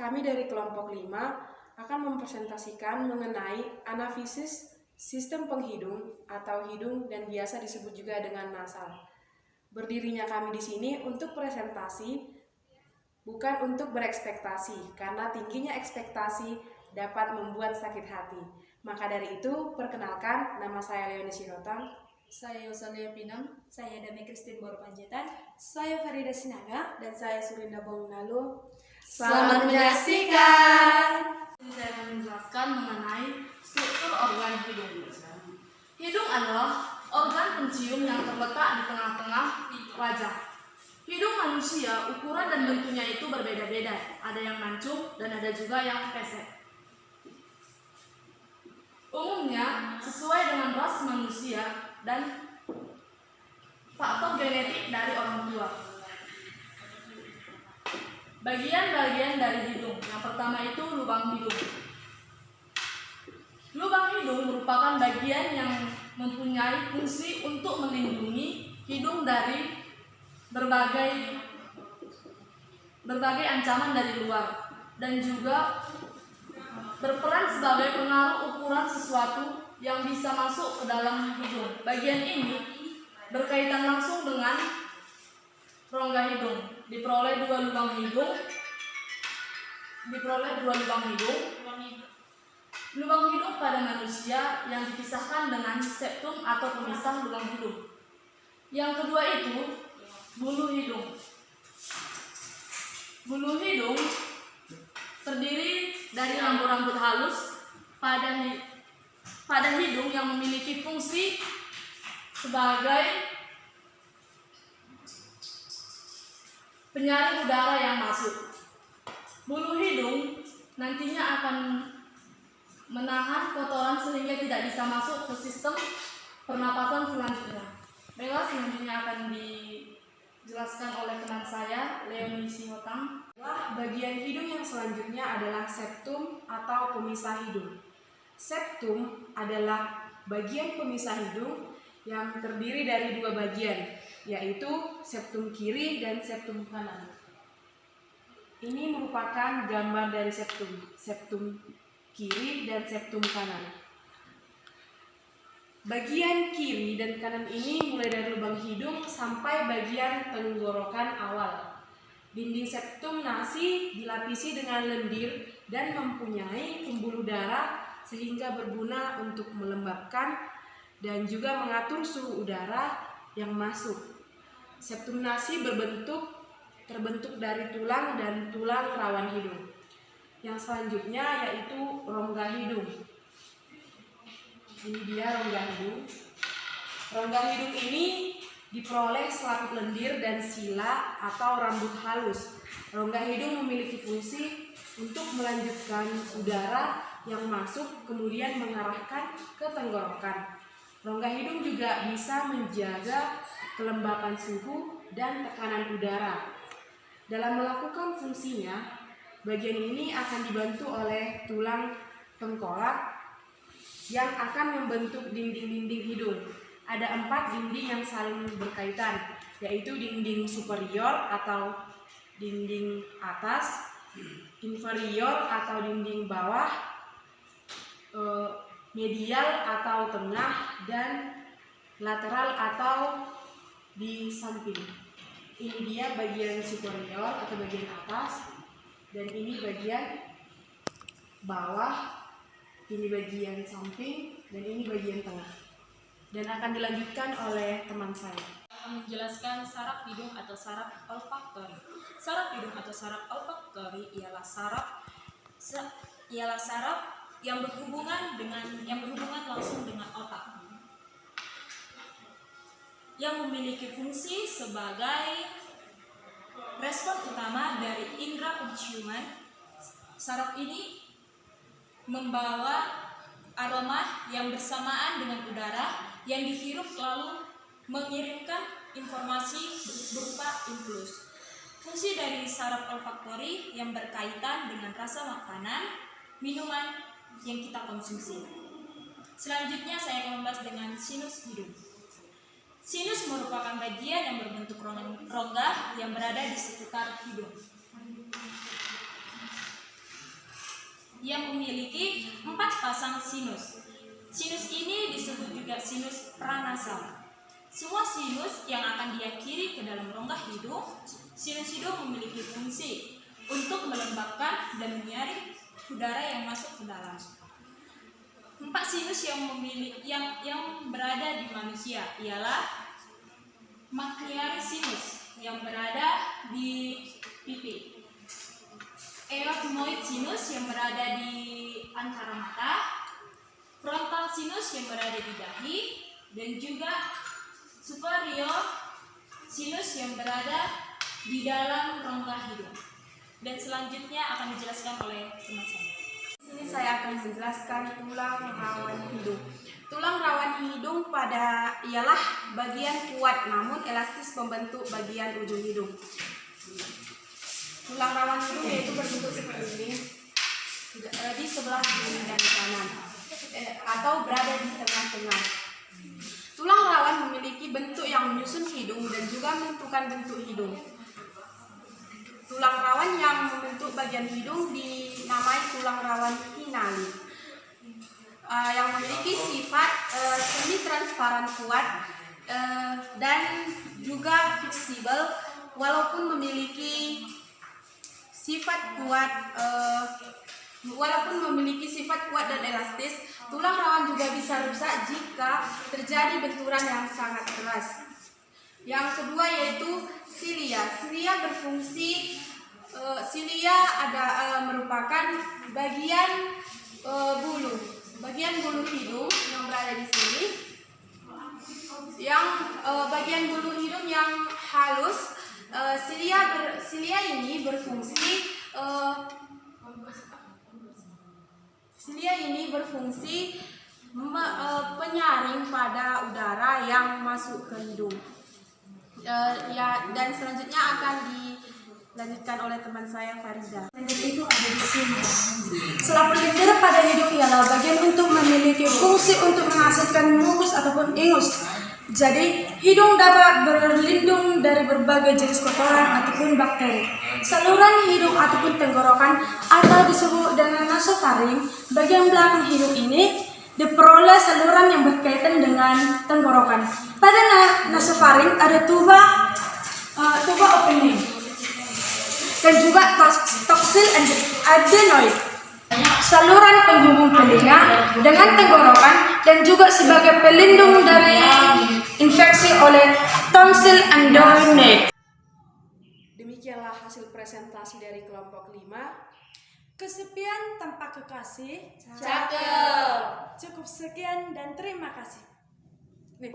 kami dari kelompok 5 akan mempresentasikan mengenai anafisis sistem penghidung atau hidung dan biasa disebut juga dengan nasal. Berdirinya kami di sini untuk presentasi, bukan untuk berekspektasi, karena tingginya ekspektasi dapat membuat sakit hati. Maka dari itu, perkenalkan, nama saya Leonie Sirotang. Saya Yosalia Pinang. Saya Dame Christine Boro Panjaitan. Saya Farida Sinaga. Dan saya Surinda Bongnalo. Selamat menyaksikan. Saya akan menjelaskan mengenai struktur organ hidung. Hidung adalah organ pencium yang terletak di tengah-tengah wajah. Hidung manusia, ukuran dan bentuknya itu berbeda-beda. Ada yang mancung dan ada juga yang pesek. Umumnya sesuai dengan ras manusia dan faktor genetik dari orang tua. Bagian-bagian dari hidung. Yang pertama itu lubang hidung. Lubang hidung merupakan bagian yang mempunyai fungsi untuk melindungi hidung dari berbagai ancaman dari luar dan juga berperan sebagai pengaruh ukuran sesuatu yang bisa masuk ke dalam hidung. Bagian ini berkaitan langsung dengan rongga hidung. Diperoleh dua lubang hidung. Lubang hidung pada manusia yang dipisahkan dengan septum atau pemisah lubang hidung. Yang kedua itu bulu hidung. Bulu hidung terdiri dari rambut-rambut halus pada hidung yang memiliki fungsi sebagai penyaring udara yang masuk. Bulu hidung nantinya akan menahan kotoran sehingga tidak bisa masuk ke sistem pernapasan selanjutnya. Baiklah, selanjutnya akan dijelaskan oleh teman saya, Leonie Sirotang. Bagian hidung yang selanjutnya adalah septum atau pemisah hidung. Septum adalah bagian pemisah hidung yang terdiri dari dua bagian, yaitu septum kiri dan septum kanan. Ini merupakan gambar dari septum kiri dan septum kanan. Bagian kiri dan kanan ini mulai dari lubang hidung sampai bagian tenggorokan awal. Dinding septum nasi dilapisi dengan lendir dan mempunyai pembuluh darah sehingga berguna untuk melembabkan dan juga mengatur suhu udara yang masuk. Septum nasi terbentuk dari tulang dan tulang rawan hidung. Yang selanjutnya yaitu rongga hidung. Ini dia rongga hidung. Rongga hidung ini diperoleh selaput lendir dan sila atau rambut halus. Rongga hidung memiliki fungsi untuk melanjutkan udara yang masuk kemudian mengarahkan ke tenggorokan. Rongga hidung juga bisa menjaga kelembapan suhu dan tekanan udara. Dalam melakukan fungsinya, bagian ini akan dibantu oleh tulang tengkorak yang akan membentuk dinding-dinding hidung. Ada 4 dinding yang saling berkaitan, yaitu dinding superior atau dinding atas, inferior atau dinding bawah, medial atau tengah, dan lateral atau di samping. Ini dia bagian superior atau bagian atas, dan ini bagian bawah, ini bagian samping, dan ini bagian tengah. Dan akan dilanjutkan oleh teman saya. Akan menjelaskan saraf hidung atau saraf olfaktori. Saraf hidung atau saraf olfaktori ialah saraf yang berhubungan langsung dengan otak, yang memiliki fungsi sebagai respon utama dari indera penciuman. Saraf ini membawa aroma yang bersamaan dengan udara yang dihirup lalu mengirimkan informasi berupa impuls. Fungsi dari saraf olfaktori yang berkaitan dengan rasa makanan, minuman yang kita konsumsi. Selanjutnya saya akan membahas dengan sinus hidung. Sinus merupakan bagian yang berbentuk rongga yang berada di sekitar hidung. yang memiliki 4 pasang sinus. Sinus ini disebut juga sinus pranasal. Semua sinus yang akan diakhiri ke dalam rongga hidung, sinus hidung memiliki fungsi untuk melembabkan dan menyaring udara yang masuk ke dalam. 4 sinus yang berada di manusia ialah maxillaris sinus yang berada di pipi, ethmoid sinus yang berada di antara mata, frontal sinus yang berada di dahi, dan juga superior sinus yang berada di dalam rongga hidung. Dan selanjutnya akan dijelaskan oleh teman saya. Di sini saya akan menjelaskan tulang rawan hidung. Tulang rawan hidung ialah bagian kuat namun elastis pembentuk bagian ujung hidung. Tulang rawan hidung yaitu berbentuk seperti ini, di sebelah kiri dan kanan, atau berada di tengah-tengah. Tulang rawan memiliki bentuk yang menyusun hidung dan juga menentukan bentuk hidung. Tulang rawan yang membentuk bagian hidung dinamai tulang rawan hinali, yang memiliki sifat semi transparan kuat dan juga fleksibel. Walaupun memiliki sifat kuat dan elastis, tulang rawan juga bisa rusak jika terjadi benturan yang sangat keras. Yang kedua yaitu silia. Merupakan bagian bulu hidung yang berada di sini. Yang bagian bulu hidung yang halus, silia ini berfungsi penyaring pada udara yang masuk ke hidung. Dan selanjutnya akan dilanjutkan oleh teman saya Farida. Itu ada di sini. Selaput lendir pada hidung ialah bagian untuk memiliki fungsi untuk menghasilkan mukus ataupun ingus. Jadi, hidung dapat berlindung dari berbagai jenis kotoran ataupun bakteri. Saluran hidung ataupun tenggorokan atau disebut dengan nasofaring, bagian belakang hidung ini diperoleh saluran yang berkaitan dengan tenggorokan. Pada nasofaring ada tuba opening dan juga toksil adenoid, saluran penghubung telinga dengan tenggorokan dan juga sebagai pelindung dari infeksi oleh tonsil adenoid. Demikianlah hasil presentasi dari kelompok 5. Kesepian tanpa kekasih. Cakep. Cukup sekian dan terima kasih. Nih.